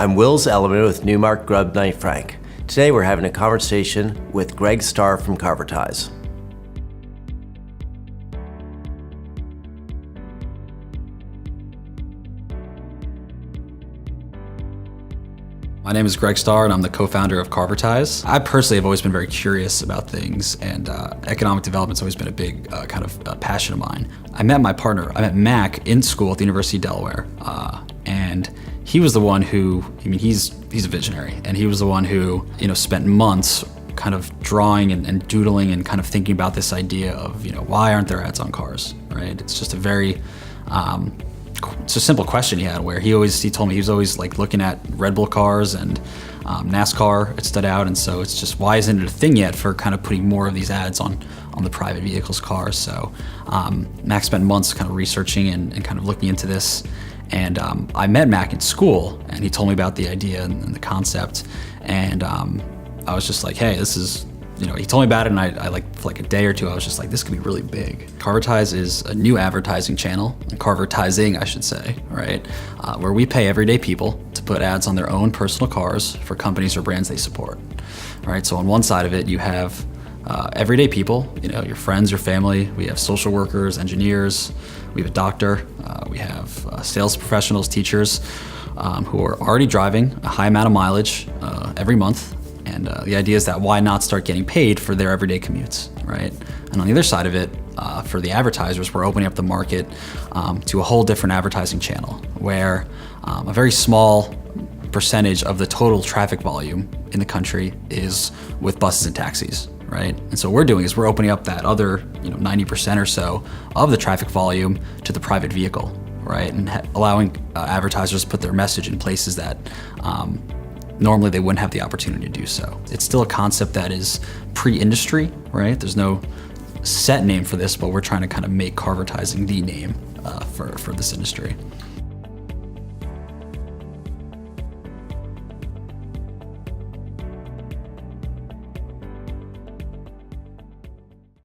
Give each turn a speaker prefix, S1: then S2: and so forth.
S1: I'm Wills Elliman with Newmark Grubb Knight Frank. Today we're having a conversation with gregStar from Carvertise.
S2: My name is gregStar and I'm the co-founder of Carvertise. I personally have always been very curious about things, and economic development's always been a big passion of mine. I met Mac in school at the University of Delaware, and he was the one who, he's a visionary, and he was the one who, spent months kind of drawing and doodling and kind of thinking about this idea of, why aren't there ads on cars, right? It's just a very, it's a simple question he had, where he told me he was always like looking at Red Bull cars and NASCAR. It stood out, and so it's just, why isn't it a thing yet for kind of putting more of these ads on the private vehicles cars? So Mac spent months kind of researching and kind of looking into this, and I met Mac in school, and he told me about the idea and the concept, and I was just like, hey, this is, he told me about it, and I for like a day or two, I was just like, this could be really big. Carvertise is a new advertising channel, Carvertising, I should say, right? Where we pay everyday people to put ads on their own personal cars for companies or brands they support, right? So on one side of it, you have everyday people, your friends, your family. We have social workers, engineers, we have a doctor, we have sales professionals, teachers who are already driving a high amount of mileage every month. And the idea is that why not start getting paid for their everyday commutes, right? And on the other side of it, for the advertisers, we're opening up the market to a whole different advertising channel, where a very small percentage of the total traffic volume in the country is with buses and taxis, right? And so what we're doing is we're opening up that other 90% or so of the traffic volume to the private vehicle, right? And allowing advertisers to put their message in places that normally they wouldn't have the opportunity to do so. It's still a concept that is pre-industry, right? There's no set name for this, but we're trying to kind of make Carvertising the name for this industry.